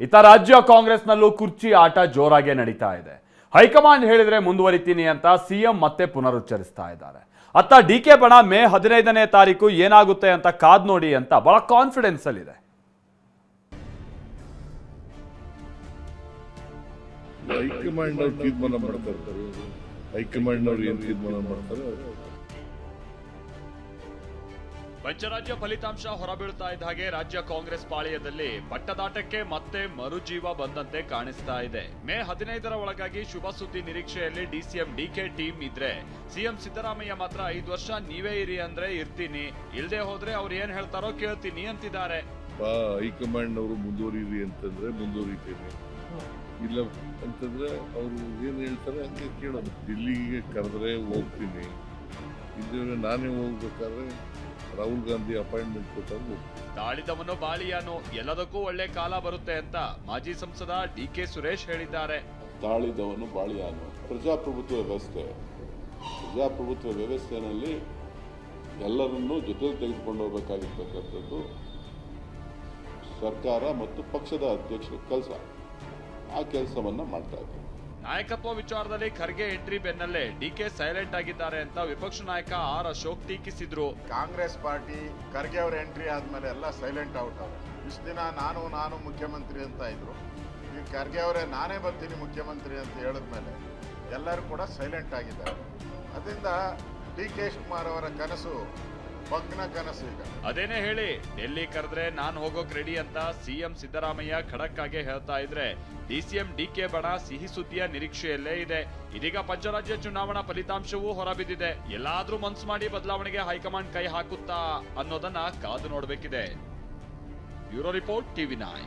ಇತ್ತ ರಾಜ್ಯ ಕಾಂಗ್ರೆಸ್ನಲ್ಲೂ ಕುರ್ಚಿ ಆಟ ಜೋರಾಗಿ ನಡೀತಾ ಇದೆ. ಹೈಕಮಾಂಡ್ ಹೇಳಿದ್ರೆ ಮುಂದುವರಿತೀನಿ ಅಂತ ಸಿಎಂ ಮತ್ತೆ ಪುನರುಚ್ಚರಿಸ್ತಾ ಇದ್ದಾರೆ. ಅತ್ತ ಡಿಕೆ ಬಣ ಮೇ 15ನೇ ತಾರೀಕು ಏನಾಗುತ್ತೆ ಅಂತ ಕಾದ್ ನೋಡಿ ಅಂತ ಬಹಳ ಕಾನ್ಫಿಡೆನ್ಸ್ ಅಲ್ಲಿ ಇದೆ. ಹೈಕಮಾಂಡ್ ಅವ್ರು ತೀರ್ಮಾನ ಮಾಡ್ತಾರೆ. ಹೈಕಮಾಂಡ್ ಅವ್ರು ಏನ್ ತೀರ್ಮಾನ ಮಾಡ್ತಾರೆ. ಪಂಚರಾಜ್ಯ ಫಲಿತಾಂಶ ಹೊರಬೀಳ್ತಾ ಇದ್ದ ಹಾಗೆ ರಾಜ್ಯ ಕಾಂಗ್ರೆಸ್ ಪಾಳೆಯದಲ್ಲಿ ಪಟ್ಟದಾಟಕ್ಕೆ ಮತ್ತೆ ಮರುಜೀವ ಬಂದಂತೆ ಕಾಣಿಸ್ತಾ ಇದೆ. ಮೇ 15ರ ಒಳಗಾಗಿ ಶುಭ ಸುದ್ದಿ ನಿರೀಕ್ಷೆಯಲ್ಲಿ ಡಿಸಿಎಂ ಡಿಕೆ ಟೀಮ್ ಇದ್ರೆ, ಸಿಎಂ ಸಿದ್ದರಾಮಯ್ಯ ಮಾತ್ರ 5 ವರ್ಷ ನೀವೇ ಇರಿ ಅಂದ್ರೆ ಇರ್ತೀನಿ, ಇಲ್ದೆ ಹೋದ್ರೆ ಅವ್ರು ಏನ್ ಹೇಳ್ತಾರೋ ಕೇಳ್ತೀನಿ ಅಂತಿದ್ದಾರೆ. ಹೈಕಮಾಂಡ್ ಅವರು ಮುಂದುವರಿರಿ ಅಂತಂದ್ರೆ ಮುಂದುವರಿತೇನೆ, ಇಲ್ಲ ಅಂತಂದ್ರೆ ಅವರು ಏನ್ ಹೇಳ್ತಾರೆ ಹಂಗೆ ಕೇಳೋದು. ದಿಲ್ಲಿಗೆ ಕರೆದ್ರೆ ಹೋಗ್ತೀನಿ, ಇದ್ರೆ ನಾನೇ ಹೋಗ್ಬೇಕಾದ್ರೆ ರಾಹುಲ್ ಗಾಂಧಿ ಅಪಾಯಿಂಟ್ಮೆಂಟ್ ಕೊಟ್ಟಾಗ ತಾಳಿದವನು ಬಾಳಿಯಾನು, ಎಲ್ಲದಕ್ಕೂ ಒಳ್ಳೆ ಕಾಲ ಬರುತ್ತೆ ಅಂತ ಮಾಜಿ ಸಂಸದ ಡಿಕೆ ಸುರೇಶ್ ಹೇಳಿದ್ದಾರೆ. ತಾಳಿದವನು ಬಾಳಿಯಾನು. ಪ್ರಜಾಪ್ರಭುತ್ವ ವ್ಯವಸ್ಥೆಯಲ್ಲಿ ಎಲ್ಲರನ್ನೂ ಜೊತೆಲಿ ತೆಗೆದುಕೊಂಡು ಹೋಗಬೇಕಾಗಿರ್ತಕ್ಕಂಥದ್ದು ಸರ್ಕಾರ ಮತ್ತು ಪಕ್ಷದ ಅಧ್ಯಕ್ಷರ ಕೆಲಸ. ಆ ಕೆಲಸವನ್ನ ಮಾಡ್ತಾ ಇದ್ದಾರೆ. ನಾಯಕತ್ವ ವಿಚಾರದಲ್ಲಿ ಖರ್ಗೆ ಎಂಟ್ರಿ ಬೆನ್ನಲ್ಲೇ ಡಿಕೆ ಸೈಲೆಂಟ್ ಆಗಿದ್ದಾರೆ ಅಂತ ವಿಪಕ್ಷ ನಾಯಕ ಆರ್ ಅಶೋಕ್ ಟೀಕಿಸಿದ್ರು. ಕಾಂಗ್ರೆಸ್ ಪಾರ್ಟಿ ಖರ್ಗೆ ಅವರ ಎಂಟ್ರಿ ಆದ್ಮೇಲೆ ಎಲ್ಲ ಸೈಲೆಂಟ್ ಔಟ್ ಅವರು. ಇಷ್ಟು ದಿನ ನಾನು ಮುಖ್ಯಮಂತ್ರಿ ಅಂತ ಇದ್ರು, ಈಗ ಖರ್ಗೆ ಅವರೇ ನಾನೇ ಬರ್ತೀನಿ ಮುಖ್ಯಮಂತ್ರಿ ಅಂತ ಹೇಳಿದ್ಮೇಲೆ ಎಲ್ಲರೂ ಕೂಡ ಸೈಲೆಂಟ್ ಆಗಿದ್ದಾರೆ. ಅದರಿಂದ ಡಿ ಕೆ ಶಿವಕುಮಾರ್ ಅವರ ಕನಸು ಭಗ್ನ ಕನಸು. ಈಗ ಅದೇನೇ ಹೇಳಿ, ಡೆಲ್ಲಿ ಕರೆದ್ರೆ ನಾನ್ ಹೋಗೋಕ್ ರೆಡಿ ಅಂತ ಸಿಎಂ ಸಿದ್ದರಾಮಯ್ಯ ಖಡಕ್ ಆಗಿ ಹೇಳ್ತಾ ಇದ್ರೆ, ಡಿಸಿಎಂ ಡಿಕೆ ಬಣ ಸಿಹಿ ಸುದ್ದಿಯ ನಿರೀಕ್ಷೆಯಲ್ಲೇ ಇದೆ. ಇದೀಗ ಪಂಚರಾಜ್ಯ ಚುನಾವಣಾ ಫಲಿತಾಂಶವೂ ಹೊರಬಿದ್ದಿದೆ. ಎಲ್ಲಾದ್ರೂ ಮನ್ಸು ಮಾಡಿ ಬದಲಾವಣೆಗೆ ಹೈಕಮಾಂಡ್ ಕೈ ಹಾಕುತ್ತಾ ಅನ್ನೋದನ್ನ ಕಾದು ನೋಡಬೇಕಿದೆ. Bureau report, TV9.